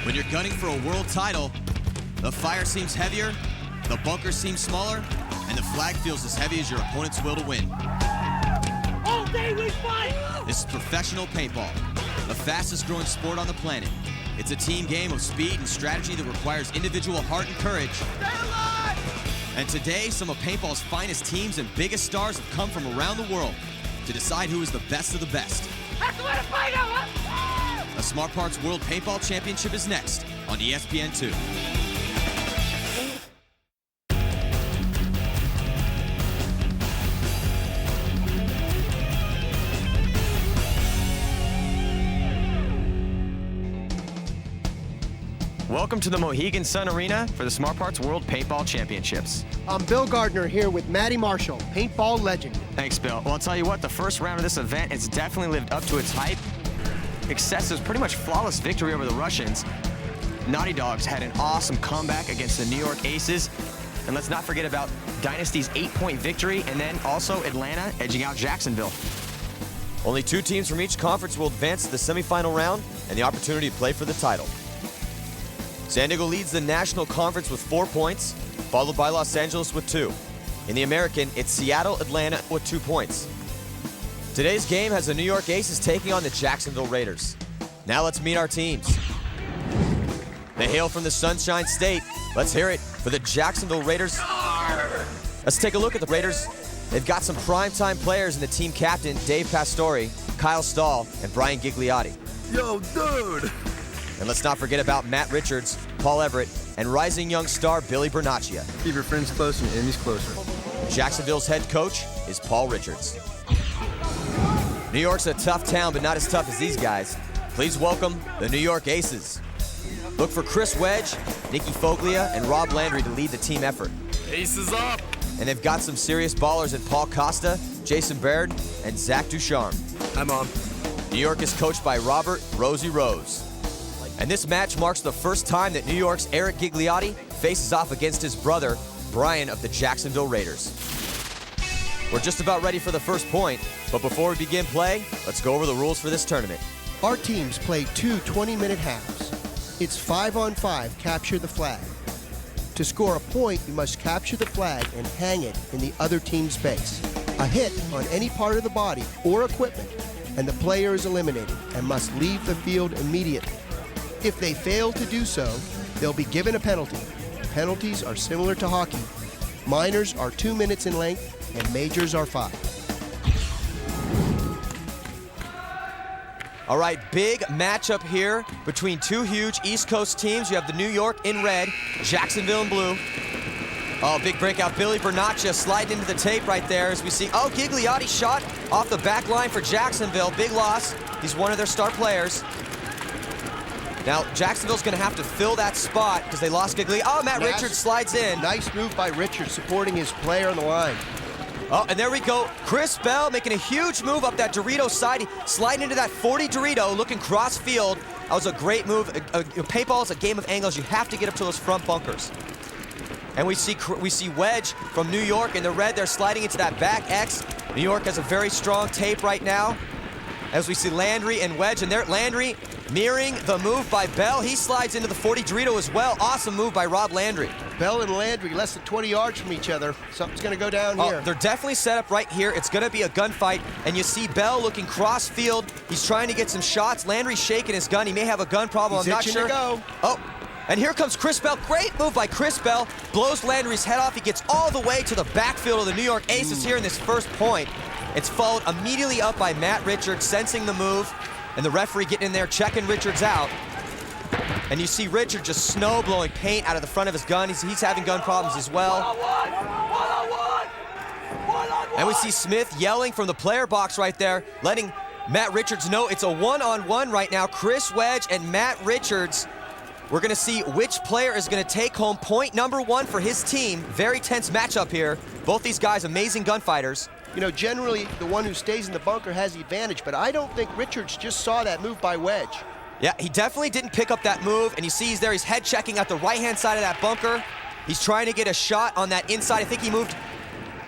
When you're gunning for a world title, the fire seems heavier, the bunker seems smaller, and the flag feels as heavy as your opponent's will to win. All day we fight! This is professional paintball, the fastest growing sport on the planet. It's a team game of speed and strategy that requires individual heart and courage. Stay alive! And today, some of paintball's finest teams and biggest stars have come from around the world to decide who is the best of the best. A Smart Parts World Paintball Championship is next on ESPN2. Welcome to the Mohegan Sun Arena for the Smart Parts World Paintball Championships. I'm Bill Gardner here with Matty Marshall, paintball legend. Thanks, Bill. Well, I'll tell you what, the first round of this event has definitely lived up to its hype. Excessive's pretty much flawless victory over the Russians. Naughty Dogs had an awesome comeback against the New York Aces. And let's not forget about Dynasty's 8-point victory, and then also Atlanta edging out Jacksonville. Only 2 teams from each conference will advance to the semifinal round and the opportunity to play for the title. San Diego leads the National Conference with 4 points, followed by Los Angeles with 2. In the American, it's Seattle, Atlanta with 2 points. Today's game has the New York Aces taking on the Jacksonville Raiders. Now let's meet our teams. They hail from the Sunshine State. Let's hear it for the Jacksonville Raiders. Let's take a look at the Raiders. They've got some primetime players in the team captain, Dave Pastore, Kyle Stahl, and Brian Gigliotti. Yo, dude! And let's not forget about Matt Richards, Paul Everett, and rising young star Billy Bernaccia. Keep your friends close and your enemies closer. Jacksonville's head coach is Paul Richards. New York's a tough town, but not as tough as these guys. Please welcome the New York Aces. Look for Chris Wedge, Nicky Foglia, and Rob Landry to lead the team effort. Aces up! And they've got some serious ballers in Paul Costa, Jason Baird, and Zach Ducharme. Hi, Mom. New York is coached by Robert Rosie Rose. And this match marks the first time that New York's Eric Gigliotti faces off against his brother, Brian of the Jacksonville Raiders. We're just about ready for the first point, but before we begin play, let's go over the rules for this tournament. Our teams play 2 20-minute halves. It's 5-on-5, capture the flag. To score a point, you must capture the flag and hang it in the other team's base. A hit on any part of the body or equipment, and the player is eliminated and must leave the field immediately. If they fail to do so, they'll be given a penalty. Penalties are similar to hockey. Minors are 2 minutes in length, and majors are 5. All right, big matchup here between 2 huge East Coast teams. You have the New York in red, Jacksonville in blue. Oh, big breakout. Billy Bernaccia sliding into the tape right there as we see. Oh, Gigliotti shot off the back line for Jacksonville. Big loss. He's one of their star players. Now, Jacksonville's going to have to fill that spot because they lost Gigliotti. Oh, Matt Richards slides in. Nice move by Richards, supporting his player on the line. Oh, and there we go. Chris Bell making a huge move up that Dorito side, sliding into that 40 Dorito, looking cross field. That was a great move. Paintball is a game of angles. You have to get up to those front bunkers. And we see Wedge from New York in the red. They're sliding into that back X. New York has a very strong tape right now. As we see Landry and Wedge, and there Landry mirroring the move by Bell. He slides into the 40 Dorito as well. Awesome move by Rob Landry. Bell and Landry less than 20 yards from each other. Something's going to go down here. They're definitely set up right here. It's going to be a gunfight, and you see Bell looking cross field. He's trying to get some shots. Landry's shaking his gun. He may have a gun problem. He's I'm not sure. To go. Oh, and here comes Chris Bell. Great move by Chris Bell. Blows Landry's head off. He gets all the way to the backfield of the New York Aces here in this first point. It's followed immediately up by Matt Richards, sensing the move, and the referee getting in there, checking Richards out. And you see Richard just snow blowing paint out of the front of his gun. He's having gun problems as well. And we see Smith yelling from the player box right there, letting Matt Richards know it's a one-on-one right now. Chris Wedge and Matt Richards. We're going to see which player is going to take home point number 1 for his team. Very tense matchup here. Both these guys, amazing gunfighters. You know, generally, the one who stays in the bunker has the advantage, but I don't think Richards just saw that move by Wedge. Yeah, he definitely didn't pick up that move, and you see he's there. He's head checking at the right-hand side of that bunker. He's trying to get a shot on that inside. I think he moved.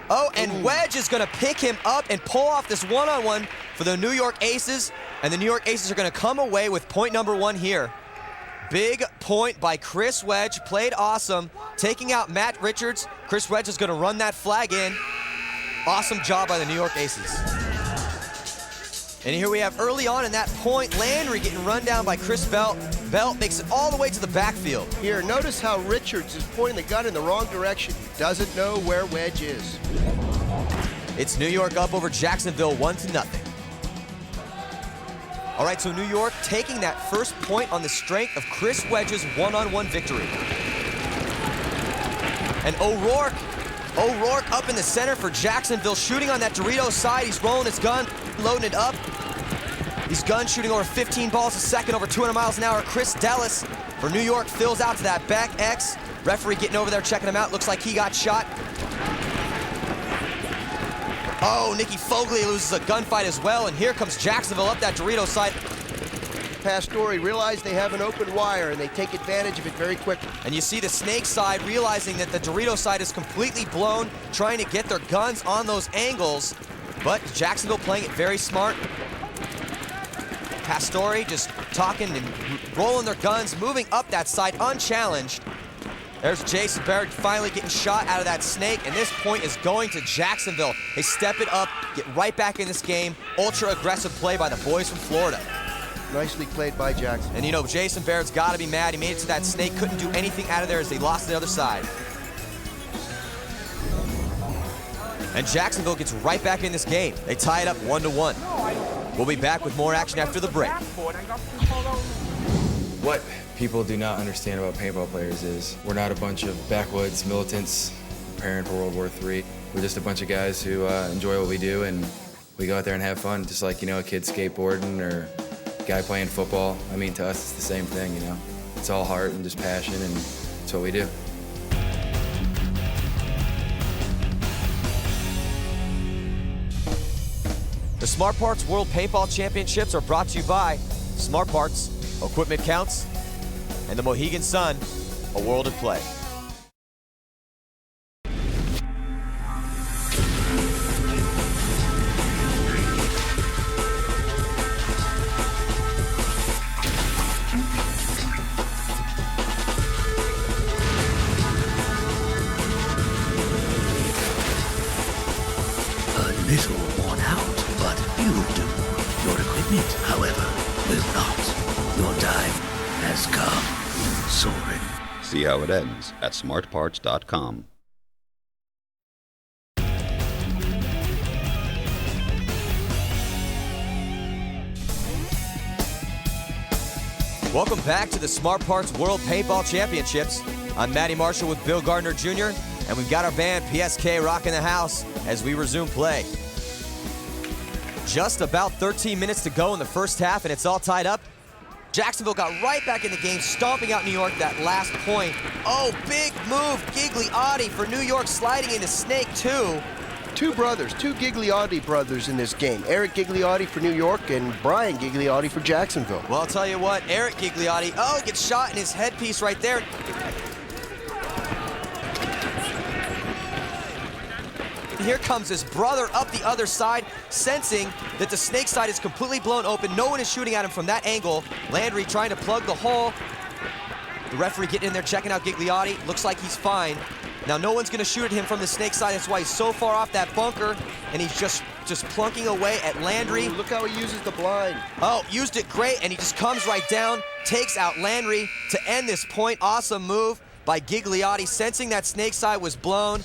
Oh, and Wedge is going to pick him up and pull off this one-on-one for the New York Aces, and the New York Aces are going to come away with point number 1 here. Big point by Chris Wedge, played awesome, taking out Matt Richards. Chris Wedge is gonna run that flag in. Awesome job by the New York Aces. And here we have early on in that point, Landry getting run down by Chris Belt. Belt makes it all the way to the backfield. Here, notice how Richards is pointing the gun in the wrong direction. He doesn't know where Wedge is. It's New York up over Jacksonville 1-0. All right, so New York taking that first point on the strength of Chris Wedge's one-on-one victory. And O'Rourke up in the center for Jacksonville, shooting on that Dorito side. He's rolling his gun, loading it up. He's gun shooting over 15 balls a second, over 200 miles an hour. Chris Dellis for New York fills out to that back X. Referee getting over there, checking him out. Looks like he got shot. Oh, Nicky Fogley loses a gunfight as well, and here comes Jacksonville up that Dorito side. Pastore realize they have an open wire, and they take advantage of it very quickly. And you see the Snake side realizing that the Dorito side is completely blown, trying to get their guns on those angles, but Jacksonville playing it very smart. Pastore just talking and rolling their guns, moving up that side unchallenged. There's Jason Barrett finally getting shot out of that Snake, and this point is going to Jacksonville. They step it up, get right back in this game. Ultra aggressive play by the boys from Florida. Nicely played by Jackson. And you know, Jason Barrett's got to be mad. He made it to that Snake, couldn't do anything out of there as they lost to the other side. And Jacksonville gets right back in this game. They tie it up 1-1. We'll be back with more action after the break. What people do not understand about paintball players is we're not a bunch of backwoods militants preparing for World War III. We're just a bunch of guys who enjoy what we do, and we go out there and have fun, just like, you know, a kid skateboarding or a guy playing football. I mean, to us, it's the same thing, you know. It's all heart and just passion, and it's what we do. The Smart Parts World Paintball Championships are brought to you by Smart Parts, Equipment Counts, and the Mohegan Sun, a world of play. A little worn out, but you'll do. Your equipment, however, will not. Your time has come, Soren. See how it ends at smartparts.com. Welcome back to the Smart Parts World Paintball Championships. I'm Matty Marshall with Bill Gardner Jr., and we've got our band PSK rocking the house as we resume play. Just about 13 minutes to go in the first half, and it's all tied up. Jacksonville got right back in the game, stomping out New York that last point. Oh, big move, Gigliotti for New York, sliding into Snake 2. Two Gigliotti brothers in this game. Eric Gigliotti for New York and Bryan Gigliotti for Jacksonville. Well, I'll tell you what, Eric Gigliotti, gets shot in his headpiece right there. Here comes his brother up the other side, sensing that the Snake side is completely blown open. No one is shooting at him from that angle. Landry trying to plug the hole. The referee getting in there, checking out Gigliotti. Looks like he's fine. Now, no one's going to shoot at him from the Snake side. That's why he's so far off that bunker, and he's just plunking away at Landry. Ooh, look how he uses the blind. Oh, used it great, and he just comes right down, takes out Landry to end this point. Awesome move by Gigliotti, sensing that Snake side was blown.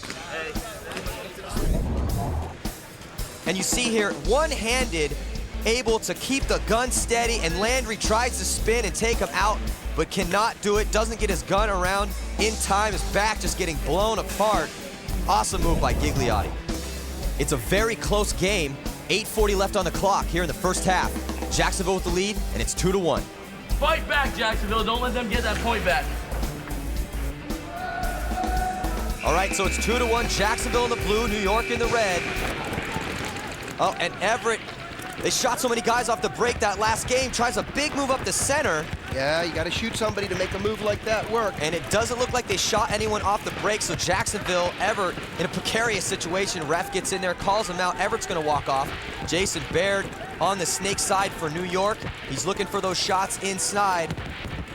And you see here, one-handed, able to keep the gun steady, and Landry tries to spin and take him out, but cannot do it, doesn't get his gun around in time, his back just getting blown apart. Awesome move by Gigliotti. It's a very close game, 8:40 left on the clock here in the first half. Jacksonville with the lead, and it's 2-1. Fight back, Jacksonville. Don't let them get that point back. All right, so it's 2-1, Jacksonville in the blue, New York in the red. Oh, and Everett, they shot so many guys off the break that last game, tries a big move up the center. Yeah, you got to shoot somebody to make a move like that work. And it doesn't look like they shot anyone off the break, so Jacksonville, Everett, in a precarious situation. Ref gets in there, calls him out. Everett's going to walk off. Jason Baird on the Snake side for New York. He's looking for those shots inside.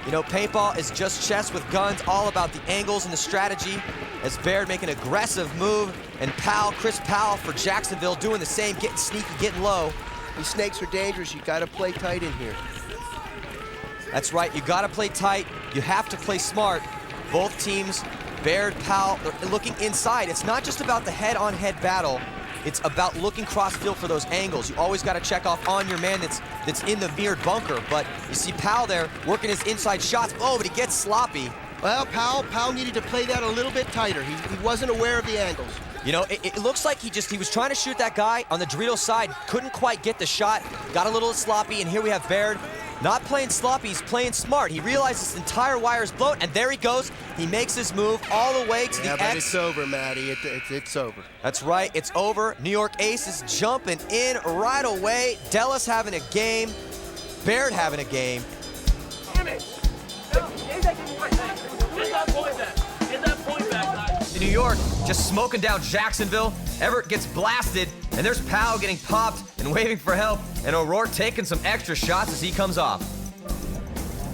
You know, paintball is just chess with guns, all about the angles and the strategy. As Baird making an aggressive move, and Powell, Chris Powell for Jacksonville doing the same, getting sneaky, getting low. These snakes are dangerous. You got to play tight in here. That's right, you got to play tight. You have to play smart. Both teams, Baird, Powell, they're looking inside. It's not just about the head-on-head battle. It's about looking cross-field for those angles. You always got to check off on your man that's in the mirrored bunker. But you see Powell there working his inside shots. Oh, but he gets sloppy. Well, Powell needed to play that a little bit tighter. He wasn't aware of the angles. You know, it looks like he was trying to shoot that guy on the Dorito side, couldn't quite get the shot, got a little sloppy, and here we have Baird not playing sloppy, he's playing smart. He realizes this entire wire is blown, and there he goes. He makes his move all the way to the X. X. It's over, Matty. It's over. That's right, it's over. New York Aces jumping in right away. Della's having a game, Baird having a game. Damn it! Get that point back. Get that point back, guys. New York just smoking down Jacksonville. Everett gets blasted, and there's Powell getting popped and waving for help, and O'Rourke taking some extra shots as he comes off.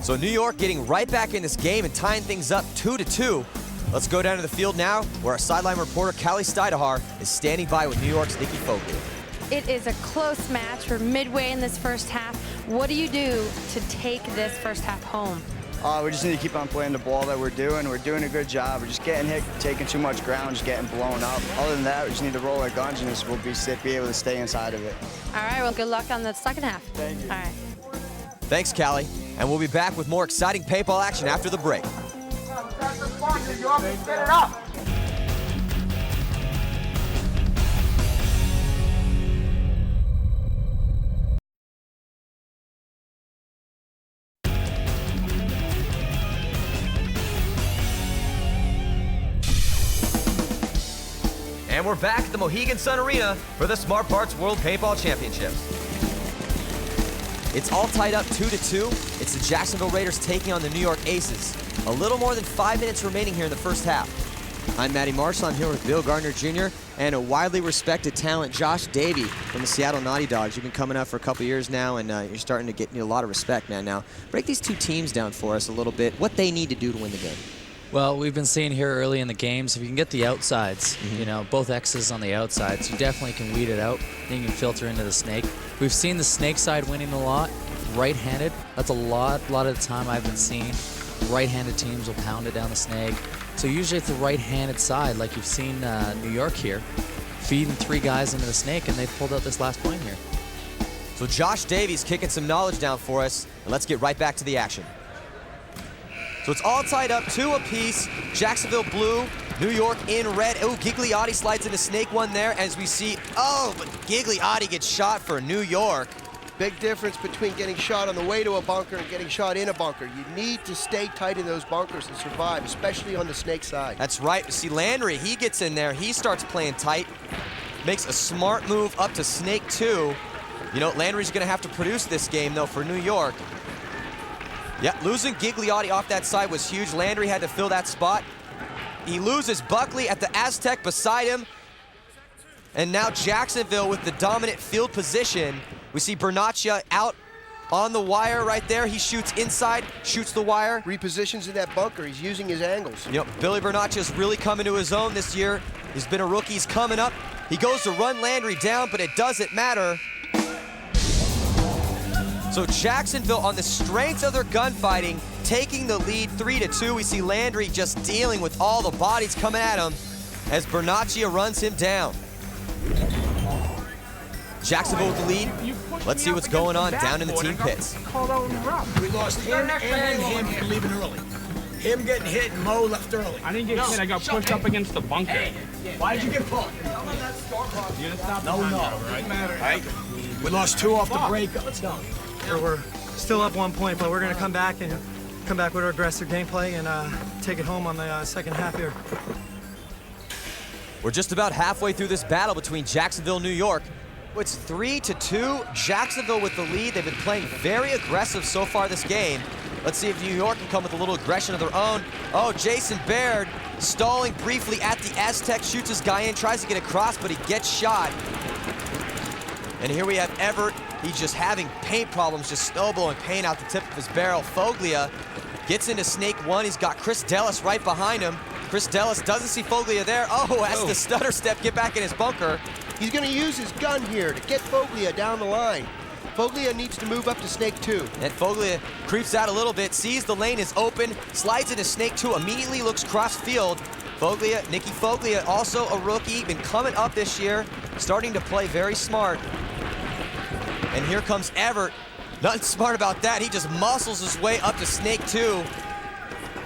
So New York getting right back in this game and tying things up 2-2. Let's go down to the field now, where our sideline reporter, Callie Steidehar, is standing by with New York's Nikki Foley. It is a close match. We're midway in this first half. What do you do to take this first half home? We just need to keep on playing the ball that we're doing. We're doing a good job. We're just getting hit, taking too much ground, just getting blown up. Other than that, we just need to roll our guns and we'll be able to stay inside of it. All right, well, good luck on the second half. Thank you. All right. Thanks, Callie. And we'll be back with more exciting paintball action after the break. Get it up! And we're back at the Mohegan Sun Arena for the Smart Parts World Paintball Championships. It's all tied up 2-2. It's the Jacksonville Raiders taking on the New York Aces. A little more than 5 minutes remaining here in the first half. I'm Matty Marshall. I'm here with Bill Gardner Jr. and a widely respected talent, Josh Davey from the Seattle Naughty Dogs. You've been coming up for a couple years now, and you're starting to get a lot of respect, man. Now, break these two teams down for us a little bit. What they need to do to win the game. Well, we've been seeing here early in the games, if you can get the outsides, you know, both X's on the outsides, you definitely can weed it out, then you can filter into the snake. We've seen the snake side winning a lot, right-handed. That's a lot of the time I've been seeing. Right-handed teams will pound it down the snake. So usually it's the right-handed side, like you've seen New York here, feeding 3 guys into the snake, and they pulled out this last point here. So Josh Davies kicking some knowledge down for us, and let's get right back to the action. So it's all tied up 2 apiece. Jacksonville blue, New York in red. Oh, Gigliotti slides into snake one there as we see, oh, but Gigliotti gets shot for New York. Big difference between getting shot on the way to a bunker and getting shot in a bunker. You need to stay tight in those bunkers and survive, especially on the snake side. That's right. See, Landry, he gets in there. He starts playing tight. Makes a smart move up to snake 2. You know, Landry's going to have to produce this game, though, for New York. Yeah, losing Gigliotti off that side was huge. Landry had to fill that spot. He loses Buckley at the Aztec beside him. And now Jacksonville with the dominant field position. We see Bernaccia out on the wire right there. He shoots inside, shoots the wire. Repositions in that bunker. He's using his angles. You know, Billy Bernaccia's really coming to his own this year. He's been a rookie. He's coming up. He goes to run Landry down, but it doesn't matter. So Jacksonville, on the strength of their gunfighting, taking the lead 3-2. We see Landry just dealing with all the bodies coming at him as Bernaccia runs him down. Jacksonville with the lead. Let's see what's going on down in the team pits. We lost him and him leaving early. Him getting hit and Mo left early. I didn't get hit, I got pushed up against the bunker. Hey, why did you get pulled? You didn't stop No, right? We lost 2 off the break. Let's go. We're still up 1 point, but we're going to come back with our aggressive gameplay and take it home on the second half here. We're just about halfway through this battle between Jacksonville and New York. It's 3-2, Jacksonville with the lead. They've been playing very aggressive so far this game. Let's see if New York can come with a little aggression of their own. Oh, Jason Baird stalling briefly at the Aztec, shoots his guy in, tries to get across, but he gets shot. And here we have Everett He's just having paint problems, just snowballing paint out the tip of his barrel. Foglia gets into snake 1. He's got Chris Dellis right behind him. Chris Dellis doesn't see Foglia there. Oh, has the stutter step get back in his bunker. He's going to use his gun here to get Foglia down the line. Foglia needs to move up to snake 2. And Foglia creeps out a little bit, sees the lane is open, slides into snake 2, immediately looks cross field. Foglia, Nicky Foglia, also a rookie, been coming up this year, starting to play very smart. And here comes Everett. Nothing smart about that. He just muscles his way up to snake 2.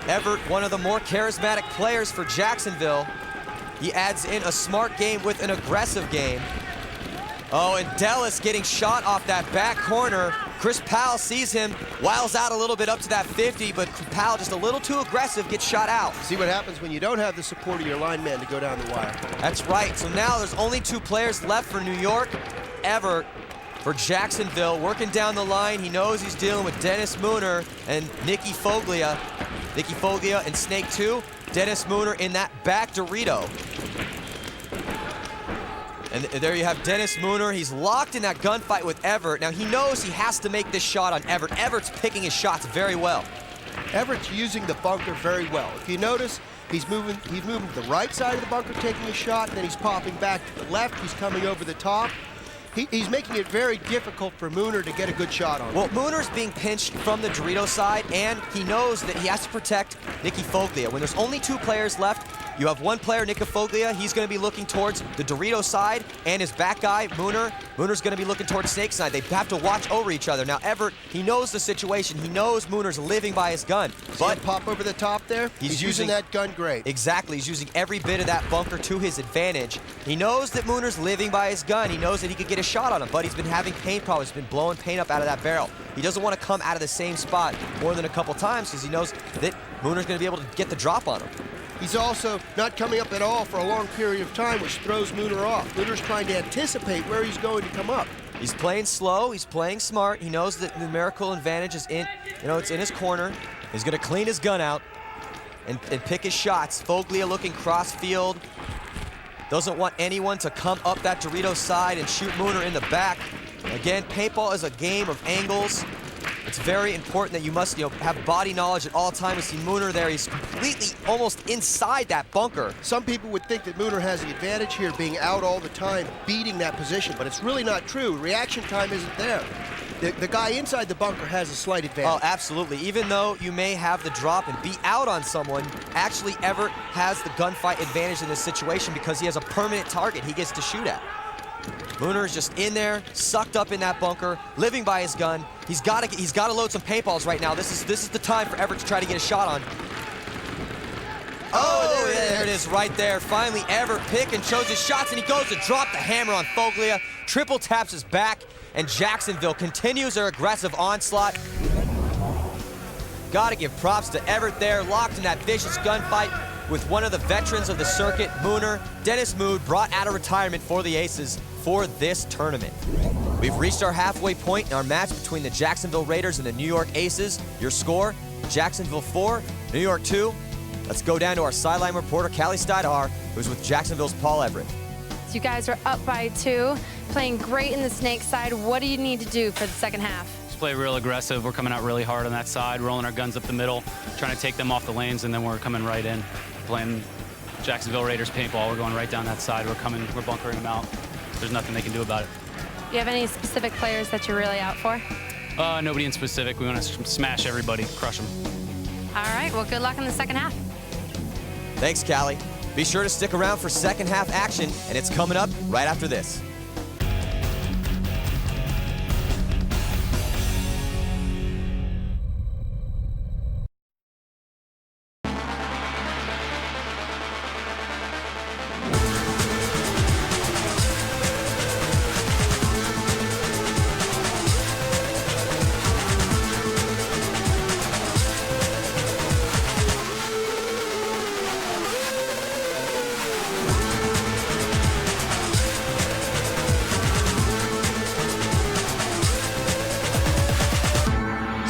Everett, one of the more charismatic players for Jacksonville. He adds in a smart game with an aggressive game. Oh, and Dellis getting shot off that back corner. Chris Powell sees him, wiles out a little bit up to that 50, but Powell just a little too aggressive, gets shot out. See what happens when you don't have the support of your lineman to go down the wire. That's right. So now there's only 2 players left for New York. Everett for Jacksonville, working down the line. He knows he's dealing with Dennis Mooner and Nicky Foglia. Nicky Foglia in snake 2. Dennis Mooner in that back Dorito. And there you have Dennis Mooner. He's locked in that gunfight with Everett. Now he knows he has to make this shot on Everett. Everett's picking his shots very well. Everett's using the bunker very well. If you notice, he's moving to the right side of the bunker, taking a shot, and then he's popping back to the left. He's coming over the top. He's making it very difficult for Mooner to get a good shot on him. Well, Mooner's being pinched from the Dorito side, and he knows that he has to protect Nicky Foglia. When there's only 2 players left, you have one player, Nicky Foglia. He's going to be looking towards the Dorito side, and his back guy, Mooner. Mooner's going to be looking towards snake side. They have to watch over each other. Now, Everett, he knows the situation. He knows Mooner's living by his gun. But pop over the top there? He's using that gun great. Exactly. He's using every bit of that bunker to his advantage. He knows that Mooner's living by his gun. He knows that he could get a shot on him, but he's been having paint problems. He's been blowing paint up out of that barrel. He doesn't want to come out of the same spot more than a couple times because he knows that Mooner's going to be able to get the drop on him. He's also not coming up at all for a long period of time, which throws Mooner off. Mooner's trying to anticipate where he's going to come up. He's playing slow, he's playing smart. He knows that numerical advantage is in, it's in his corner. He's gonna clean his gun out and pick his shots. Foglia looking cross field. Doesn't want anyone to come up that Dorito side and shoot Mooner in the back. Again, paintball is a game of angles. It's very important that you must, have body knowledge at all times. See Mooner there, he's completely almost inside that bunker. Some people would think that Mooner has the advantage here, being out all the time, beating that position, but it's really not true. Reaction time isn't there. The guy inside the bunker has a slight advantage. Oh, absolutely. Even though you may have the drop and be out on someone, actually Everett has the gunfight advantage in this situation because he has a permanent target he gets to shoot at. Mooner is just in there, sucked up in that bunker, living by his gun. He's got to load some paintballs right now. This is the time for Everett to try to get a shot on. Oh, there it is right there. Finally, Everett pick and chose his shots, and he goes to drop the hammer on Foglia. Triple taps his back, and Jacksonville continues their aggressive onslaught. Got to give props to Everett there, locked in that vicious gunfight with one of the veterans of the circuit, Mooner. Dennis Mood brought out of retirement for the Aces for this tournament. We've reached our halfway point in our match between the Jacksonville Raiders and the New York Aces. Your score, Jacksonville 4, New York 2. Let's go down to our sideline reporter, Callie Stahl, who's with Jacksonville's Paul Everett. So you guys are up by 2, playing great in the snake side. What do you need to do for the second half? Just play real aggressive. We're coming out really hard on that side, rolling our guns up the middle, trying to take them off the lanes, and then we're coming right in, playing Jacksonville Raiders paintball. We're going right down that side. We're bunkering them out. There's nothing they can do about it. Do you have any specific players that you're really out for? Nobody in specific. We want to smash everybody, crush them. All right, well, good luck in the second half. Thanks, Callie. Be sure to stick around for second half action, and it's coming up right after this.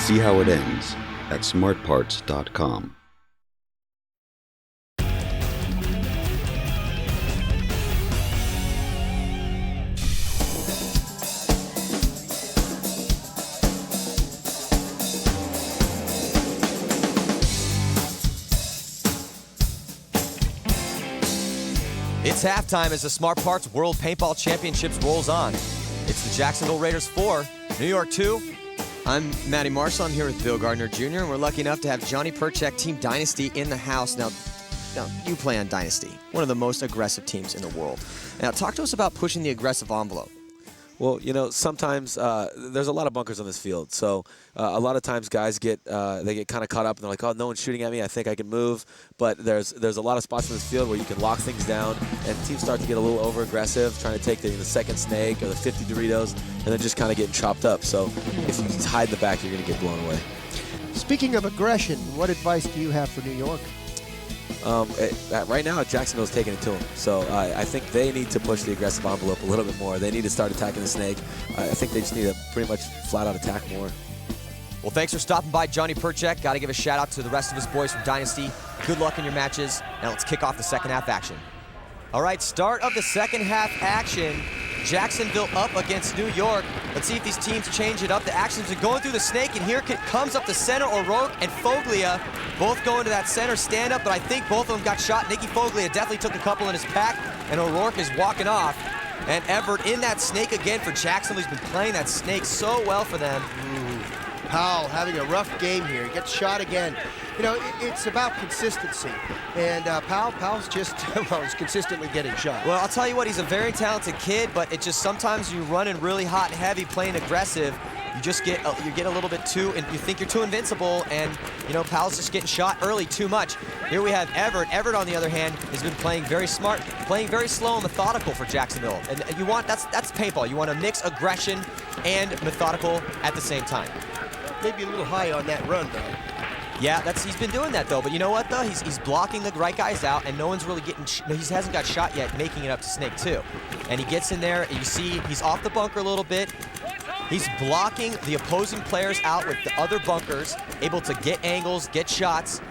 See how it ends at smartparts.com. It's halftime as the Smart Parts World Paintball Championships rolls on. It's the Jacksonville Raiders 4, New York 2. I'm Matty Marshall. I'm here with Bill Gardner Jr., and we're lucky enough to have Johnny Perchek, Team Dynasty, in the house. Now, you play on Dynasty, one of the most aggressive teams in the world. Now, talk to us about pushing the aggressive envelope. Well, you know, sometimes there's a lot of bunkers on this field, so a lot of times guys get kind of caught up and they're like, oh, no one's shooting at me, I think I can move. But there's a lot of spots in this field where you can lock things down, and teams start to get a little over aggressive, trying to take the second snake or the 50 Doritos, and then just kind of getting chopped up. So if you hide in the back, you're going to get blown away. Speaking of aggression, what advice do you have for New York? Right now, Jacksonville's taking it to them. So I think they need to push the aggressive envelope a little bit more. They need to start attacking the snake. I think they just need to pretty much flat-out attack more. Well, thanks for stopping by, Johnny Perchek. Got to give a shout-out to the rest of his boys from Dynasty. Good luck in your matches. Now let's kick off the second half action. All right, start of the second half action. Jacksonville up against New York. Let's see if these teams change it up. The action's been going through the snake, and here comes up the center. O'Rourke and Foglia both going to that center stand-up, but I think both of them got shot. Nicky Foglia definitely took a couple in his pack, and O'Rourke is walking off. And Everett in that snake again for Jacksonville. He's been playing that snake so well for them. Powell having a rough game here. He gets shot again. You know, it's about consistency. And Powell's just, well, he's consistently getting shot. Well, I'll tell you what, he's a very talented kid, but it just sometimes you run in really hot and heavy, playing aggressive. You just get a little bit too, and you think you're too invincible, and you know Powell's just getting shot early too much. Here we have Everett. Everett, on the other hand, has been playing very smart, playing very slow and methodical for Jacksonville. And you want that's paintball. You want to mix aggression and methodical at the same time. Maybe a little high on that run, though. Yeah, he's been doing that though. But you know what though? He's blocking the right guys out, and no one's really getting. He hasn't got shot yet, making it up to Snake 2. And he gets in there, and you see he's off the bunker a little bit. He's blocking the opposing players out with the other bunkers, able to get angles, get shots,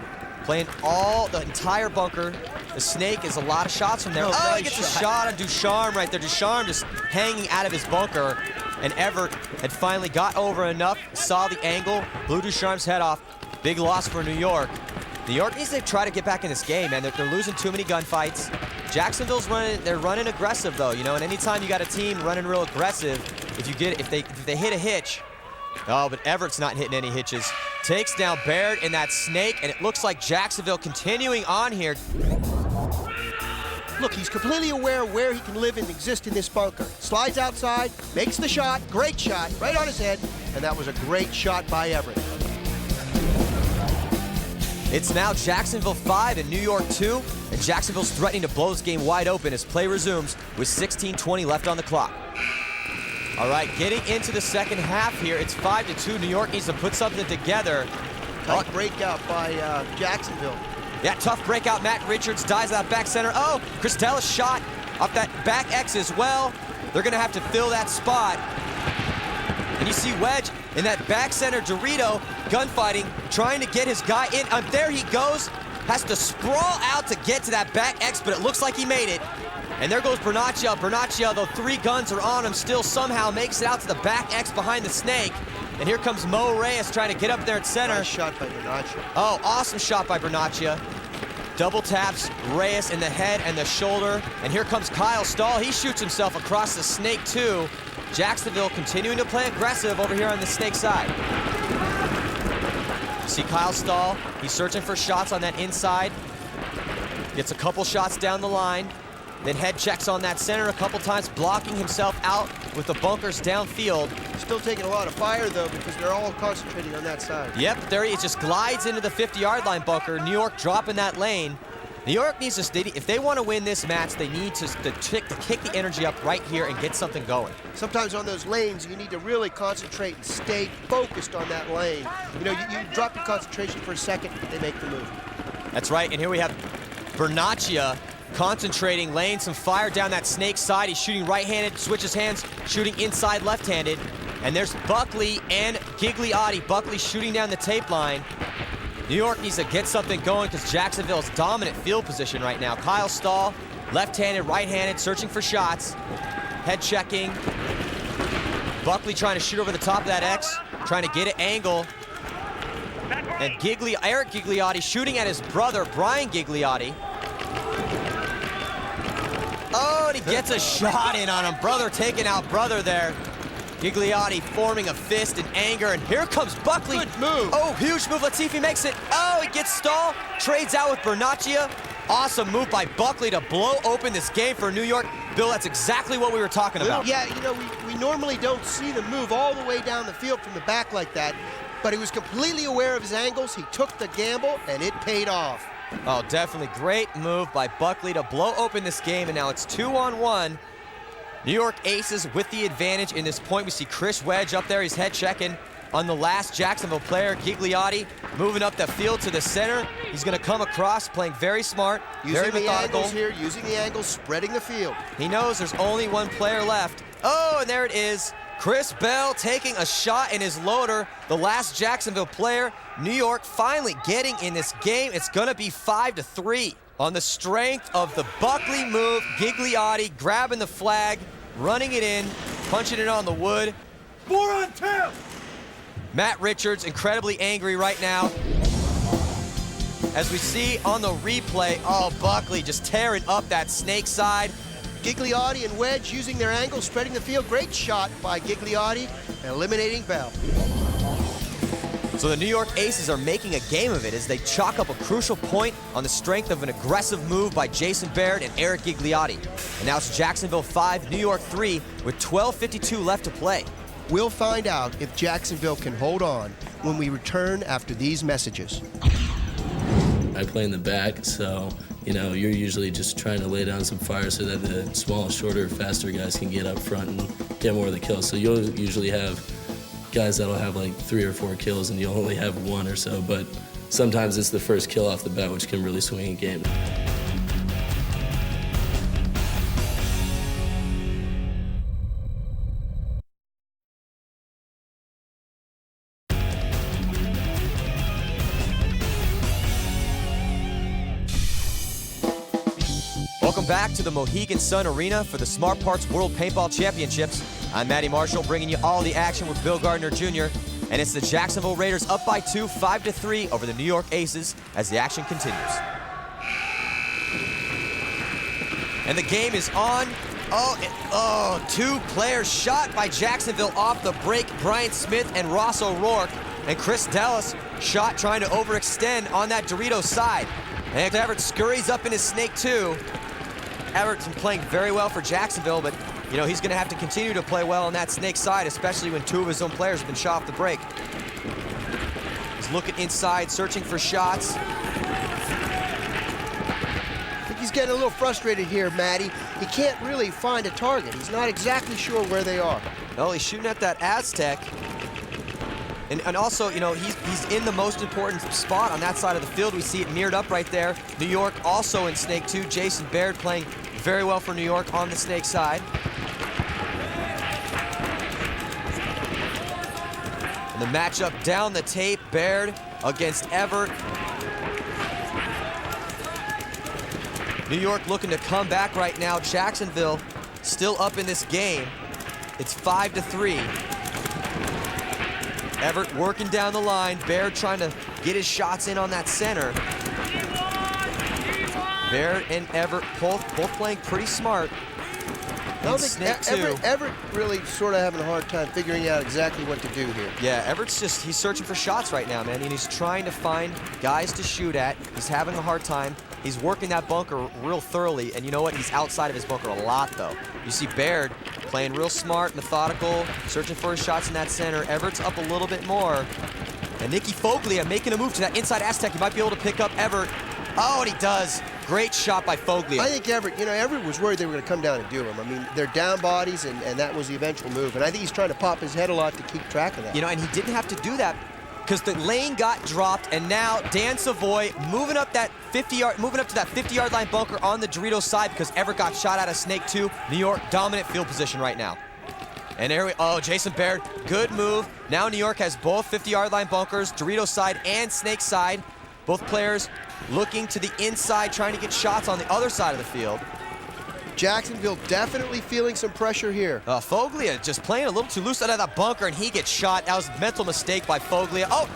playing the entire bunker. The Snake is a lot of shots from there. Oh, he gets a shot on Ducharme right there. Ducharme just hanging out of his bunker. And Everett had finally got over enough, saw the angle, blew Ducharme's head off. Big loss for New York. New York needs to try to get back in this game, man. They're losing too many gunfights. Jacksonville's running aggressive though, you know, and anytime you got a team running real aggressive, if they hit a hitch, oh, but Everett's not hitting any hitches. Takes down Baird in that snake, and it looks like Jacksonville continuing on here. Look, he's completely aware of where he can live and exist in this bunker. Slides outside, makes the shot, great shot, right on his head, and that was a great shot by Everett. It's now Jacksonville 5 and New York 2, and Jacksonville's threatening to blow this game wide open as play resumes with 16:20 left on the clock. All right, getting into the second half here, it's 5-2. New York needs to put something together. Tight breakout by Jacksonville. Yeah, tough breakout. Matt Richards dies out back center. Oh, Christella's shot off that back X as well. They're going to have to fill that spot. And you see Wedge in that back center, Dorito gunfighting, trying to get his guy in. There he goes. Has to sprawl out to get to that back X, but it looks like he made it. And there goes Bernaccia. Bernaccia, though 3 guns are on him, still somehow makes it out to the back X behind the snake. And here comes Mo Reyes trying to get up there at center. Nice shot by Bernaccia. Oh, awesome shot by Bernaccia. Double taps Reyes in the head and the shoulder. And here comes Kyle Stahl. He shoots himself across the snake too. Jacksonville continuing to play aggressive over here on the snake side. You see Kyle Stahl. He's searching for shots on that inside. Gets a couple shots down the line. Then head checks on that center a couple times, blocking himself out with the bunkers downfield. Still taking a lot of fire, though, because they're all concentrating on that side. Yep, there he just glides into the 50-yard line bunker. New York dropping that lane. New York needs to, if they want to win this match, they need to kick the energy up right here and get something going. Sometimes on those lanes, you need to really concentrate and stay focused on that lane. You know, you drop your concentration for a second, they make the move. That's right, and here we have Bernaccia concentrating, laying some fire down that snake side. He's shooting right-handed, switches hands, shooting inside left-handed. And there's Buckley and Gigliotti. Buckley shooting down the tape line. New York needs to get something going because Jacksonville's dominant field position right now. Kyle Stahl, left-handed, right-handed, searching for shots. Head checking. Buckley trying to shoot over the top of that X, trying to get an angle. And Eric Gigliotti shooting at his brother, Bryan Gigliotti. Oh, and he gets a shot in on him. Brother taking out brother there. Gigliotti forming a fist in anger, and here comes Buckley. Good move. Oh, huge move. Let's see if he makes it. Oh, he gets Stahl. Trades out with Bernaccia. Awesome move by Buckley to blow open this game for New York. Bill, that's exactly what we were talking about. Yeah, you know, we normally don't see them move all the way down the field from the back like that, but he was completely aware of his angles. He took the gamble, and it paid off. Oh, definitely great move by Buckley to blow open this game, and now it's 2-on-1. New York Aces with the advantage in this point. We see Chris Wedge up there. He's head checking on the last Jacksonville player, Gigliotti, moving up the field to the center. He's going to come across, playing very smart, very methodical. Using the angles here, using the angles, spreading the field. He knows there's only one player left. Oh, and there it is. Chris Bell taking a shot in his loader, the last Jacksonville player. New York finally getting in this game. It's going to be 5-3 on the strength of the Buckley move. Gigliotti grabbing the flag, running it in, punching it on the wood. 4-on-2. Matt Richards incredibly angry right now. As we see on the replay, oh, Buckley just tearing up that snake side. Gigliotti and Wedge using their angles, spreading the field. Great shot by Gigliotti, eliminating Bell. So the New York Aces are making a game of it as they chalk up a crucial point on the strength of an aggressive move by Jason Baird and Eric Gigliotti. And now it's Jacksonville 5, New York 3 with 12:52 left to play. We'll find out if Jacksonville can hold on when we return after these messages. I play in the back, so you know, you're usually just trying to lay down some fire so that the smaller, shorter, faster guys can get up front and get more of the kills. So you'll usually have guys that'll have like 3 or 4 kills and you'll only have 1 or so, but sometimes it's the first kill off the bat which can really swing a game. Welcome back to the Mohegan Sun Arena for the Smart Parts World Paintball Championships. I'm Matty Marshall, bringing you all the action with Bill Gardner Jr. And it's the Jacksonville Raiders up by 2, 5-3 over the New York Aces as the action continues. And the game is on. Oh, 2 players shot by Jacksonville off the break. Bryan Smith and Ross O'Rourke. And Chris Dallas shot trying to overextend on that Dorito side. And Everett scurries up in his snake too. Everett's been playing very well for Jacksonville, but you know, he's going to have to continue to play well on that snake side, especially when 2 of his own players have been shot off the break. He's looking inside, searching for shots. I think he's getting a little frustrated here, Matty. He can't really find a target. He's not exactly sure where they are. Well, he's shooting at that Aztec. And also, you know, he's in the most important spot on that side of the field. We see it mirrored up right there. New York also in snake 2. Jason Baird playing very well for New York on the snake side. And the matchup down the tape, Baird against Everett. New York looking to come back right now. Jacksonville still up in this game. It's 5-3. Everett working down the line. Baird trying to get his shots in on that center. Baird and Everett both playing pretty smart. I don't think Everett really sort of having a hard time figuring out exactly what to do here. Yeah, Everett's he's searching for shots right now, man, and he's trying to find guys to shoot at. He's having a hard time. He's working that bunker real thoroughly, and you know what? He's outside of his bunker a lot, though. You see Baird playing real smart, methodical, searching for his shots in that center. Everett's up a little bit more. And Nicky Foglia making a move to that inside Aztec. He might be able to pick up Everett. Oh, and he does. Great shot by Foglia. I think Everett was worried they were going to come down and do him. I mean, they're down bodies, and that was the eventual move. And I think he's trying to pop his head a lot to keep track of that. You know, and he didn't have to do that because the lane got dropped, and now Dan Savoy moving up to that 50-yard line bunker on the Dorito side because Everett got shot out of snake 2. New York dominant field position right now. And there Jason Baird, good move. Now New York has both 50-yard line bunkers, Dorito side and snake side. Both players looking to the inside, trying to get shots on the other side of the field. Jacksonville definitely feeling some pressure here. Foglia just playing a little too loose out of that bunker, and he gets shot. That was a mental mistake by Foglia. Oh,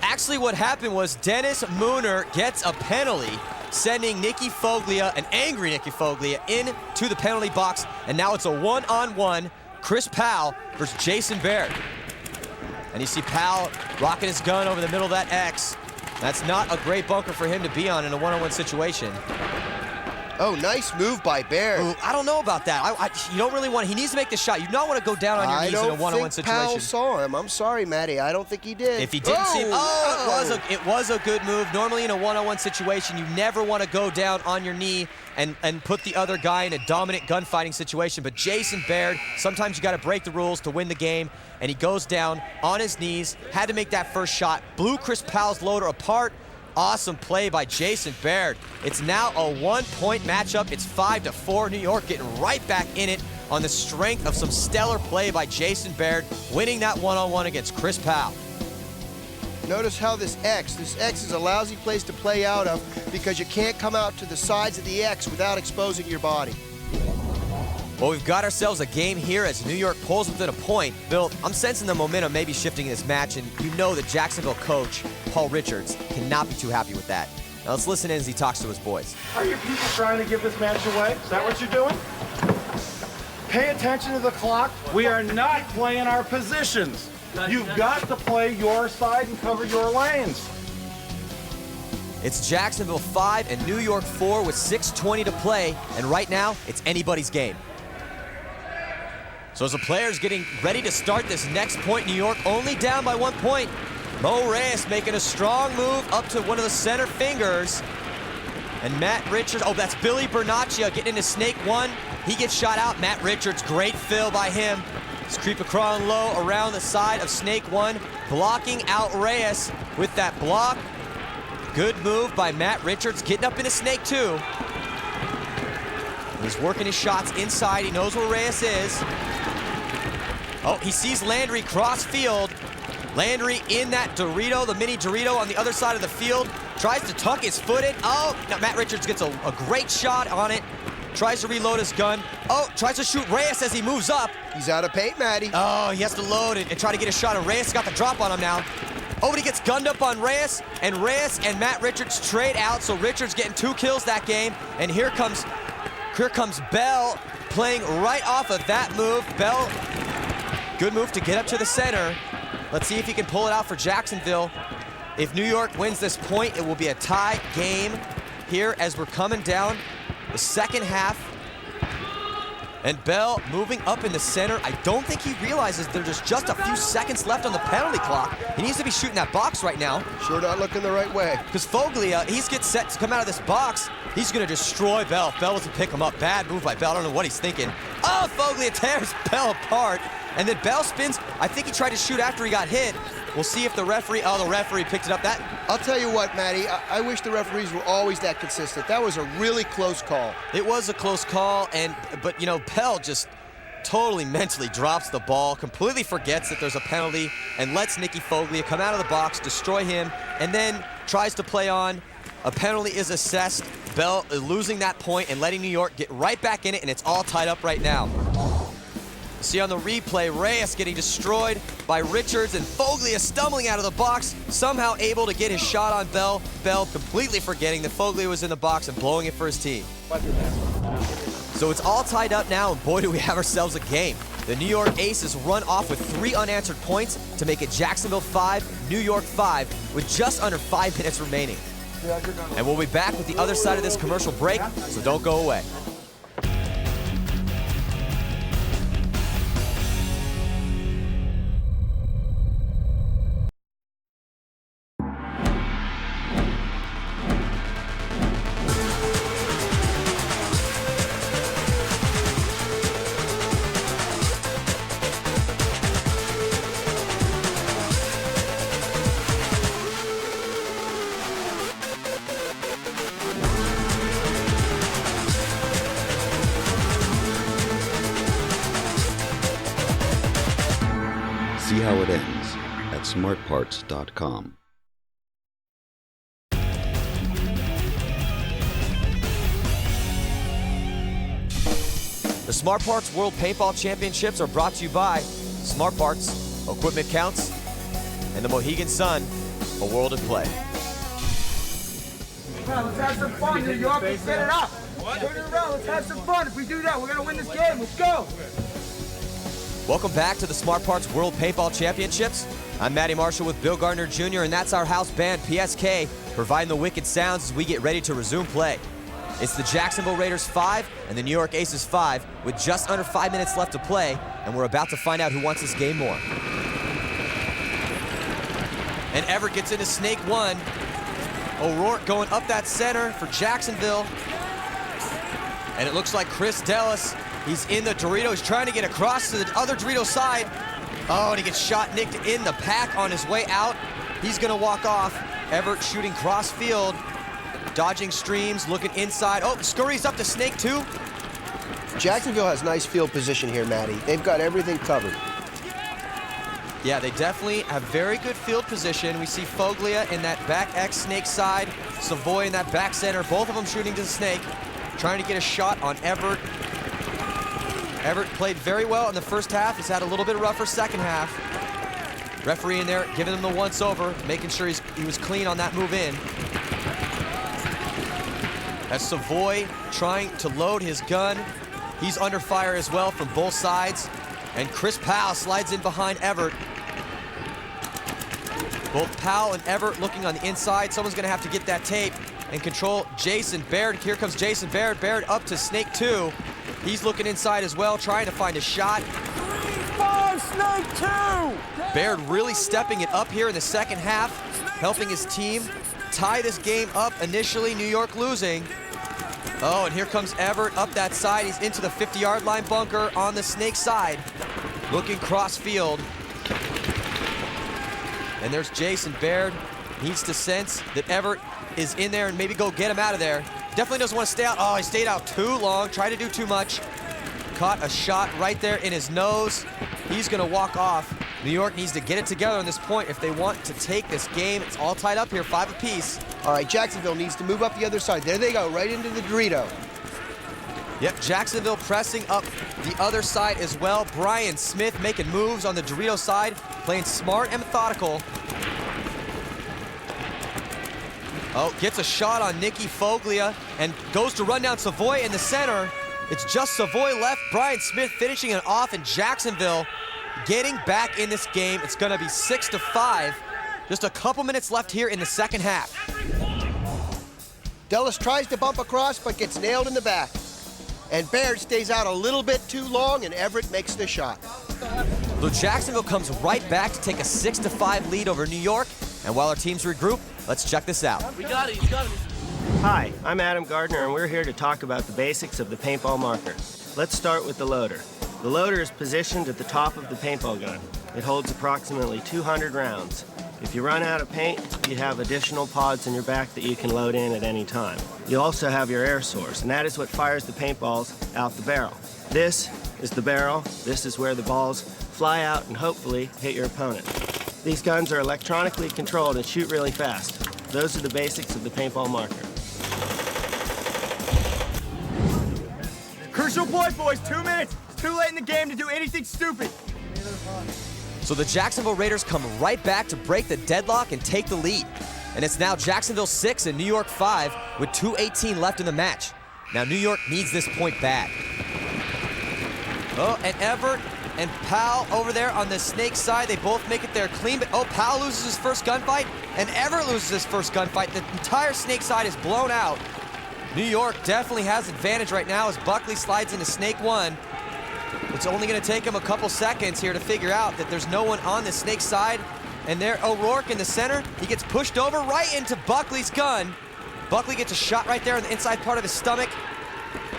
actually what happened was Dennis Mooner gets a penalty. sending Nicky Foglia, an angry Nicky Foglia, into the penalty box. And now it's a one-on-one, Chris Powell versus Jason Baird. And you see Powell rocking his gun over the middle of that X. That's not a great bunker for him to be on in a one-on-one situation. Oh, nice move by Baird. Ooh, I don't know about that. You don't really want, he needs to make the shot. You do not want to go down on your knees in a one-on-one situation. I don't think Powell saw him. I'm sorry, Matty. I don't think he did. If he didn't see him, it was a good move. Normally in a one-on-one situation, you never want to go down on your knee and put the other guy in a dominant gunfighting situation. But Jason Baird, sometimes you got to break the rules to win the game, and he goes down on his knees, had to make that first shot, blew Chris Powell's loader apart. Awesome play by Jason Baird. It's now a one-point matchup. It's 5-4. New York getting right back in it on the strength of some stellar play by Jason Baird, winning that one-on-one against Chris Powell. Notice how this X is a lousy place to play out of because you can't come out to the sides of the X without exposing your body. Well, we've got ourselves a game here as New York pulls within a point. Bill, I'm sensing the momentum maybe shifting in this match, and you know the Jacksonville coach, Paul Richards, cannot be too happy with that. Now let's listen in as he talks to his boys. Are you people trying to give this match away? Is that what you're doing? Pay attention to the clock. We are not playing our positions. You've got to play your side and cover your lanes. It's Jacksonville 5 and New York 4 with 6:20 to play, and right now, it's anybody's game. So as the players getting ready to start this next point, New York only down by 1 point. Mo Reyes making a strong move up to one of the center fingers. And Matt Richards, oh, that's Billy Bernaccia getting into Snake 1. He gets shot out. Matt Richards, great fill by him. He's creeping crawling low around the side of Snake 1, blocking out Reyes with that block. Good move by Matt Richards, getting up into Snake 2. He's working his shots inside. He knows where Reyes is. Oh, he sees Landry cross field. Landry in that Dorito, the mini Dorito on the other side of the field. Tries to tuck his foot in. Oh, now Matt Richards gets a great shot on it. Tries to reload his gun. Oh, tries to shoot Reyes as he moves up. He's out of paint, Matty. Oh, he has to load it and try to get a shot on Reyes. Got the drop on him now. Oh, but he gets gunned up on Reyes, and Matt Richards trade out, so Richards getting 2 kills that game. And here comes Bell playing right off of that move. Bell, good move to get up to the center. Let's see if he can pull it out for Jacksonville. If New York wins this point, it will be a tie game here as we're coming down the second half. And Bell moving up in the center. I don't think he realizes there's just a few seconds left on the penalty clock. He needs to be shooting that box right now. Sure not looking the right way. Because Foglia, he gets set to come out of this box. He's going to destroy Bell. Bell doesn't pick him up. Bad move by Bell. I don't know what he's thinking. Oh, Foglia tears Bell apart. And then Bell spins. I think he tried to shoot after he got hit. We'll see if the referee picked it up. I'll tell you what, Matty, I wish the referees were always that consistent. That was a really close call. It was a close call, but you know, Bell just totally mentally drops the ball, completely forgets that there's a penalty, and lets Nicky Foglia come out of the box, destroy him, and then tries to play on. A penalty is assessed. Bell losing that point and letting New York get right back in it, and it's all tied up right now. See on the replay, Reyes getting destroyed by Richards, and Foglia stumbling out of the box, somehow able to get his shot on Bell. Bell completely forgetting that Foglia was in the box and blowing it for his team. So it's all tied up now, and boy, do we have ourselves a game. The New York Aces run off with 3 unanswered points to make it Jacksonville 5, New York 5, with just under 5 minutes remaining. And we'll be back with the other side of this commercial break, so don't go away. See how it ends at smartparts.com. The Smart Parts World Paintball Championships are brought to you by Smart Parts, Equipment Counts, and the Mohegan Sun, a world of play. Now, let's have some fun, New York. Let's set it up. Turn it around. Let's have some fun. If we do that, we're going to win this game. Let's go. Welcome back to the Smart Parts World Paintball Championships. I'm Matty Marshall with Bill Gardner Jr., and that's our house band, PSK, providing the wicked sounds as we get ready to resume play. It's the Jacksonville Raiders 5 and the New York Aces 5 with just under 5 minutes left to play, and we're about to find out who wants this game more. And Everett gets into Snake 1. O'Rourke going up that center for Jacksonville. And it looks like Chris Dellis, he's in the Dorito. He's trying to get across to the other Dorito side. Oh, and he gets shot, nicked in the pack on his way out. He's gonna walk off. Everett shooting cross field, dodging streams, looking inside. Oh, scurries up to Snake 2. Jacksonville has nice field position here, Matty. They've got everything covered. Yeah, they definitely have very good field position. We see Foglia in that back X Snake side, Savoy in that back center, both of them shooting to the Snake, trying to get a shot on Everett. Everett played very well in the first half. He's had a little bit rougher second half. Referee in there giving him the once over, making sure he was clean on that move in. As Savoy trying to load his gun. He's under fire as well from both sides. And Chris Powell slides in behind Everett. Both Powell and Everett looking on the inside. Someone's gonna have to get that tape and control Jason Baird. Here comes Jason Baird. Baird up to Snake 2. He's looking inside as well, trying to find a shot. 5, Snake 2! Baird really stepping it up here in the second half, helping his team tie this game up. Initially, New York losing. Oh, and here comes Everett up that side. He's into the 50-yard line bunker on the Snake side, looking cross field. And there's Jason Baird. Needs to sense that Everett is in there and maybe go get him out of there. Definitely doesn't want to stay out. Oh, he stayed out too long, tried to do too much. Caught a shot right there in his nose. He's gonna walk off. New York needs to get it together on this point if they want to take this game. It's all tied up here, 5 apiece. All right, Jacksonville needs to move up the other side. There they go, right into the Dorito. Yep, Jacksonville pressing up the other side as well. Bryan Smith making moves on the Dorito side, playing smart and methodical. Oh, gets a shot on Nicky Foglia and goes to run down Savoy in the center. It's just Savoy left. Bryan Smith finishing it off, and Jacksonville getting back in this game. It's gonna be 6-5. Just a couple minutes left here in the second half. Dellis tries to bump across, but gets nailed in the back. And Baird stays out a little bit too long, and Everett makes the shot. So Jacksonville comes right back to take a 6-5 lead over New York. And while our teams regroup, let's check this out. We got it, you got it. Hi, I'm Adam Gardner, and we're here to talk about the basics of the paintball marker. Let's start with the loader. The loader is positioned at the top of the paintball gun. It holds approximately 200 rounds. If you run out of paint, you have additional pods in your back that you can load in at any time. You also have your air source, and that is what fires the paintballs out the barrel. This is the barrel. This is where the balls fly out and hopefully hit your opponent. These guns are electronically controlled and shoot really fast. Those are the basics of the paintball marker. Crucial point, boys, 2 minutes. It's too late in the game to do anything stupid. So the Jacksonville Raiders come right back to break the deadlock and take the lead. And it's now Jacksonville 6 and New York 5 with 2:18 left in the match. Now New York needs this point bad. Oh, and Everett and Powell over there on the Snake side, they both make it there clean, but oh, Powell loses his first gunfight, and Everett loses his first gunfight. The entire Snake side is blown out. New York definitely has advantage right now as Buckley slides into Snake 1. It's only gonna take him a couple seconds here to figure out that there's no one on the Snake side. And there, O'Rourke in the center, he gets pushed over right into Buckley's gun. Buckley gets a shot right there in the inside part of his stomach.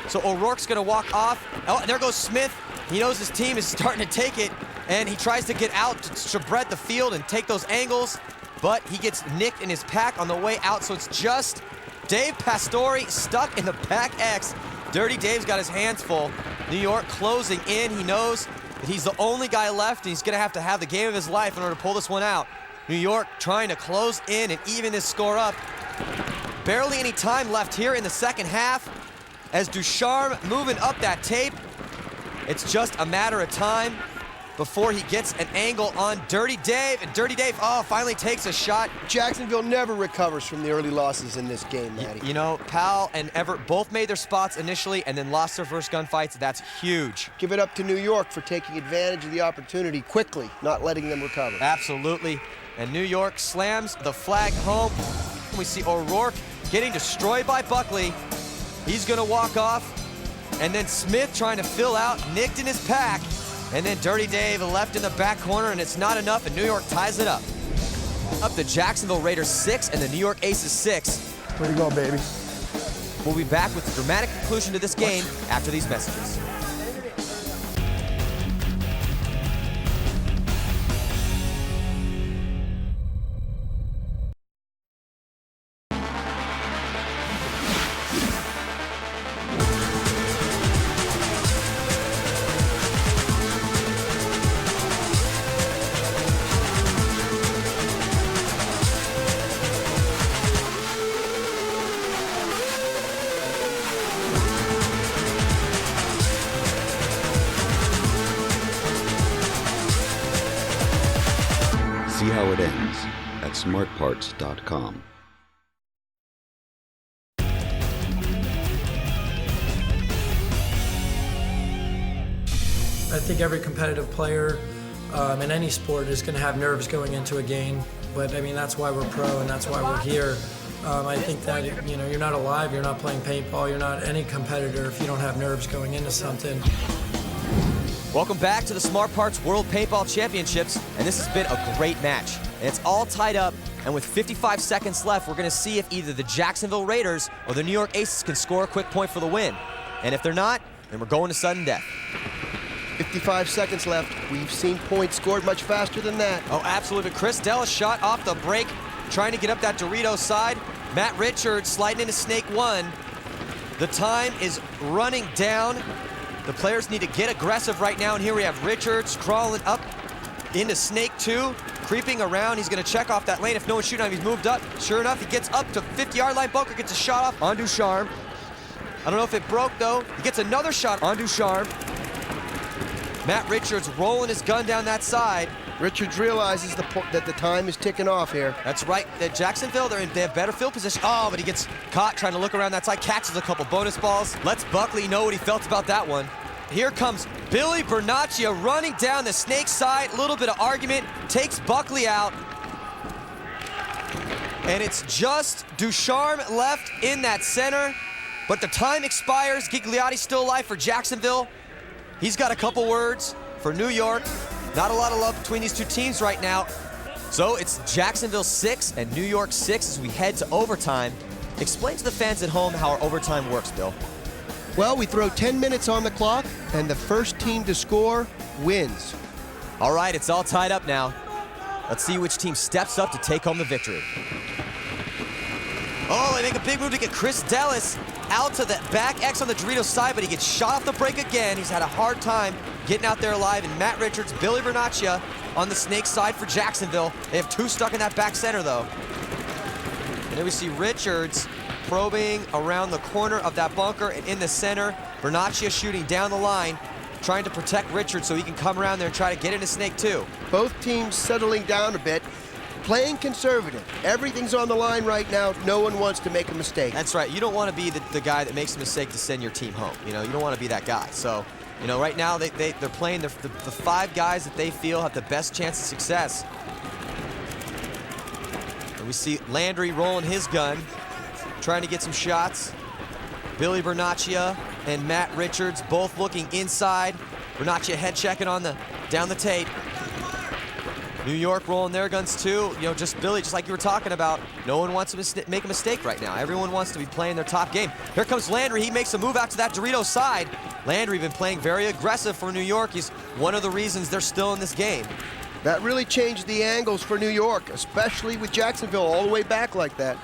So O'Rourke's gonna walk off. Oh, and there goes Smith. He knows his team is starting to take it, and he tries to get out to spread the field and take those angles, but he gets nicked in his pack on the way out, so it's just Dave Pastore stuck in the back X. Dirty Dave's got his hands full. New York closing in. He knows that he's the only guy left, and he's gonna have to have the game of his life in order to pull this one out. New York trying to close in and even this score up. Barely any time left here in the second half as Ducharme moving up that tape. It's just a matter of time. before he gets an angle on Dirty Dave. And Dirty Dave, finally takes a shot. Jacksonville never recovers from the early losses in this game, Matty. You know, Powell and Everett both made their spots initially and then lost their first gunfights. That's huge. Give it up to New York for taking advantage of the opportunity quickly, not letting them recover. Absolutely. And New York slams the flag home. We see O'Rourke getting destroyed by Buckley. He's gonna walk off. And then Smith trying to fill out, nicked in his pack. And then Dirty Dave left in the back corner, and it's not enough, and New York ties it up. Up the Jacksonville Raiders 6 and the New York Aces 6. Way to go, baby. We'll be back with the dramatic conclusion to this game after these messages. See how it ends at smartparts.com. I think every competitive player in any sport is going to have nerves going into a game, but I mean that's why we're pro and that's why we're here. I think that you're not alive, you're not playing paintball, you're not any competitor if you don't have nerves going into something. Welcome back to the Smart Parts World Paintball Championships, and this has been a great match. And it's all tied up, and with 55 seconds left, we're gonna see if either the Jacksonville Raiders or the New York Aces can score a quick point for the win. And if they're not, then we're going to sudden death. 55 seconds left. We've seen points scored much faster than that. Oh, absolutely. Chris Dellis shot off the break, trying to get up that Dorito side. Matt Richards sliding into Snake 1. The time is running down. The players need to get aggressive right now, and here we have Richards crawling up into Snake 2, creeping around. He's gonna check off that lane if no one's shooting at him. He's moved up. Sure enough, he gets up to 50-yard line. Bunker gets a shot off on Ducharme. I don't know if it broke, though. He gets another shot on Ducharme. Matt Richards rolling his gun down that side. Richards realizes that the time is ticking off here. That's right. At Jacksonville, they have better field position. Oh, but he gets caught trying to look around that side, catches a couple bonus balls. Lets Buckley know what he felt about that one. Here comes Billy Bernaccia running down the Snake side. A little bit of argument, takes Buckley out. And it's just Ducharme left in that center. But the time expires. Gigliotti still alive for Jacksonville. He's got a couple words for New York. Not a lot of love between these two teams right now. So it's Jacksonville 6 and New York 6 as we head to overtime. Explain to the fans at home how our overtime works, Bill. Well, we throw 10 minutes on the clock, and the first team to score wins. All right, it's all tied up now. Let's see which team steps up to take home the victory. Oh, they make a big move to get Chris Dellis out to the back X on the Dorito side, but he gets shot off the break again. He's had a hard time getting out there alive. And Matt Richards, Billy Bernaccia on the Snake side for Jacksonville. They have two stuck in that back center, though. And then we see Richards probing around the corner of that bunker and in the center. Bernaccia shooting down the line, trying to protect Richards so he can come around there and try to get into Snake 2. Both teams settling down a bit, playing conservative. Everything's on the line right now. No one wants to make a mistake. That's right. You don't want to be the guy that makes a mistake to send your team home. You don't want to be that guy. So, right now they're playing the 5 guys that they feel have the best chance of success. And we see Landry rolling his gun, trying to get some shots. Billy Bernaccia and Matt Richards both looking inside. Bernaccia head checking on down the tape. New York rolling their guns too. Just Billy, just like you were talking about. No one wants to make a mistake right now. Everyone wants to be playing their top game. Here comes Landry. He makes a move out to that Dorito side. Landry been playing very aggressive for New York. He's one of the reasons they're still in this game. That really changed the angles for New York, especially with Jacksonville all the way back like that.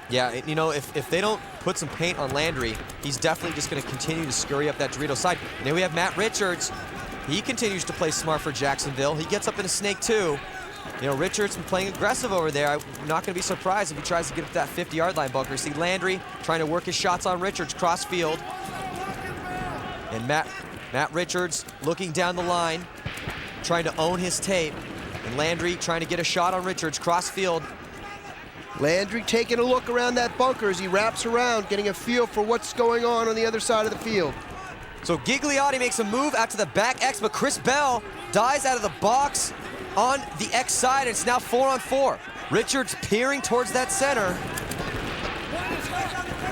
Yeah, if they don't put some paint on Landry, he's definitely just going to continue to scurry up that Dorito side. And then we have Matt Richards. He continues to play smart for Jacksonville. He gets up in a Snake 2. Richards been playing aggressive over there. I'm not going to be surprised if he tries to get up that 50-yard line bunker. See Landry trying to work his shots on Richards cross field. And Matt Richards looking down the line, trying to own his tape. And Landry trying to get a shot on Richards, cross field. Landry taking a look around that bunker as he wraps around, getting a feel for what's going on the other side of the field. So Gigliotti makes a move out to the back X, but Chris Bell dives out of the box on the X side, and it's now 4-on-4. Richards peering towards that center.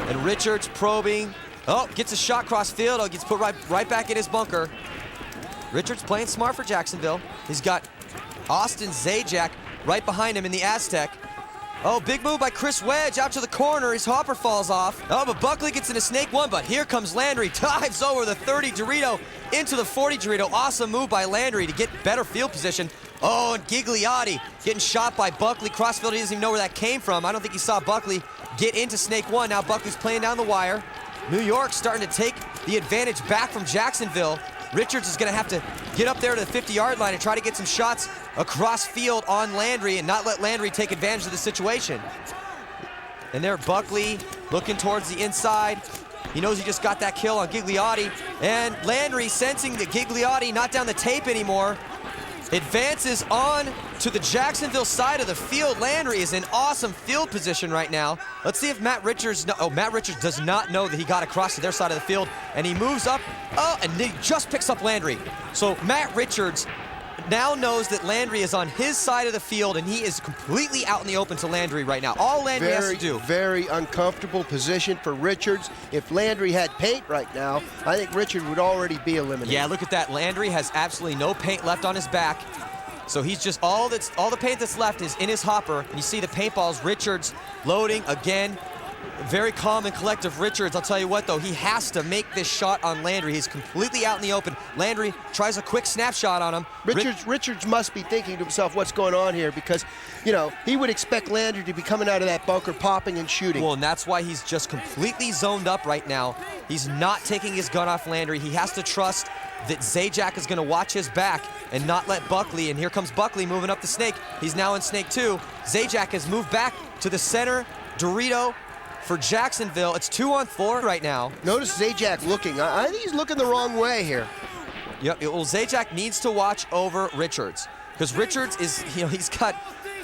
And Richards probing. Oh, gets a shot cross field. Oh, gets put right back in his bunker. Richards playing smart for Jacksonville. He's got Austin Zajac right behind him in the Aztec. Oh, big move by Chris Wedge out to the corner. His hopper falls off. Oh, but Buckley gets into snake one, but here comes Landry. Dives over the 30 Dorito into the 40 Dorito. Awesome move by Landry to get better field position. Oh, and Gigliotti getting shot by Buckley. Crossfield, he doesn't even know where that came from. I don't think he saw Buckley get into snake one. Now Buckley's playing down the wire. New York starting to take the advantage back from Jacksonville. Richards is going to have to get up there to the 50-yard line and try to get some shots across field on Landry and not let Landry take advantage of the situation. And there, Buckley looking towards the inside. He knows he just got that kill on Gigliotti. And Landry, sensing that Gigliotti not down the tape anymore, advances on to the Jacksonville side of the field. Landry is in awesome field position right now. Let's see if Matt Richards does not know that he got across to their side of the field, and he moves up, and he just picks up Landry. So Matt Richards now knows that Landry is on his side of the field, and he is completely out in the open to Landry right now. All Landry has to do. Very uncomfortable position for Richards. If Landry had paint right now, I think Richard would already be eliminated. Yeah, look at that. Landry has absolutely no paint left on his back. So he's just, all the paint that's left is in his hopper. And you see the paintballs, Richards loading again. Very calm and collective Richards. I'll tell you what, though, he has to make this shot on Landry. He's completely out in the open. Landry tries a quick snapshot on him. Richards must be thinking to himself, what's going on here? Because, you know, he would expect Landry to be coming out of that bunker, popping and shooting. Well, and that's why he's just completely zoned up right now. He's not taking his gun off Landry. He has to trust that Zajac is going to watch his back and not let Buckley, and here comes Buckley moving up the snake. He's now in snake 2. Zajac has moved back to the center. Dorito for Jacksonville. It's 2-on-4 right now. Notice Zajac looking. I think he's looking the wrong way here. Yep, well, Zajac needs to watch over Richards, because Richards is, you know, he's got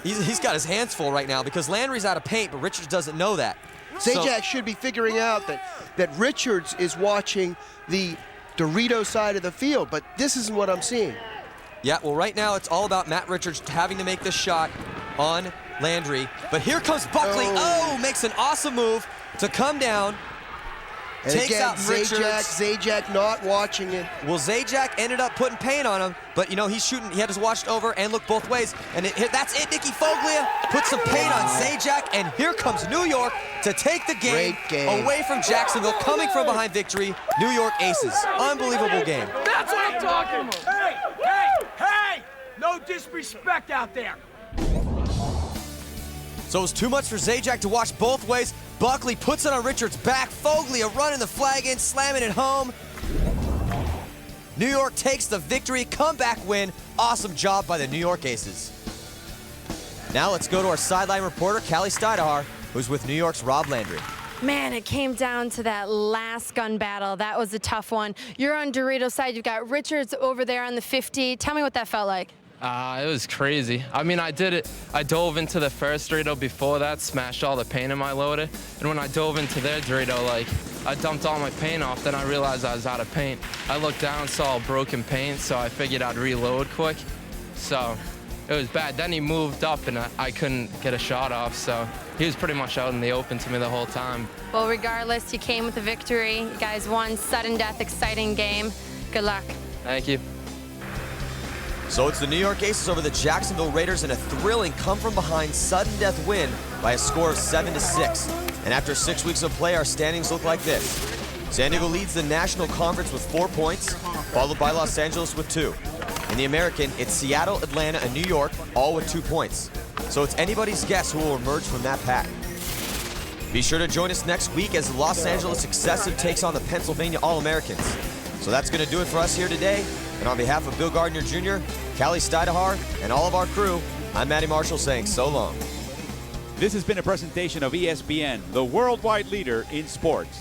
his hands full right now because Landry's out of paint, but Richards doesn't know that. Zajac should be figuring out that Richards is watching the Dorito side of the field, but this isn't what I'm seeing. Yeah, well, right now it's all about Matt Richards having to make this shot on Landry. But here comes Buckley. Oh, makes an awesome move to come down. And takes again, out Richards. Zajac not watching it. Well, Zajac ended up putting paint on him, but you know, he's shooting, he had to watch over and look both ways. And that's it, Nicky Foglia puts some paint on Zajac, and here comes New York to take the game away from Jacksonville, coming from behind victory. New York Aces. Unbelievable game. That's what I'm talking about. Hey! No disrespect out there. So it was too much for Zajac to watch both ways. Buckley puts it on Richards' back. Foglia running the flag in, slamming it home. New York takes the victory, comeback win. Awesome job by the New York Aces. Now let's go to our sideline reporter, Callie Stidehar, who's with New York's Rob Landry. Man, it came down to that last gun battle. That was a tough one. You're on Dorito's side. You've got Richards over there on the 50. Tell me what that felt like. It was crazy. I mean, I did it. I dove into the first Dorito before that, smashed all the paint in my loader. And when I dove into their Dorito, like, I dumped all my paint off, then I realized I was out of paint. I looked down, saw broken paint, so I figured I'd reload quick. So it was bad. Then he moved up, and I couldn't get a shot off, so he was pretty much out in the open to me the whole time. Well, regardless, you came with a victory. You guys won. Sudden death, exciting game. Good luck. Thank you. So it's the New York Aces over the Jacksonville Raiders in a thrilling come-from-behind sudden death win by a score of 7-6. And after 6 weeks of play, our standings look like this. San Diego leads the National Conference with 4 points, followed by Los Angeles with 2. In the American, it's Seattle, Atlanta, and New York, all with 2 points. So it's anybody's guess who will emerge from that pack. Be sure to join us next week as Los Angeles Excessive takes on the Pennsylvania All-Americans. So that's going to do it for us here today. And on behalf of Bill Gardner Jr., Callie Stidehar, and all of our crew, I'm Matty Marshall saying so long. This has been a presentation of ESPN, the worldwide leader in sports.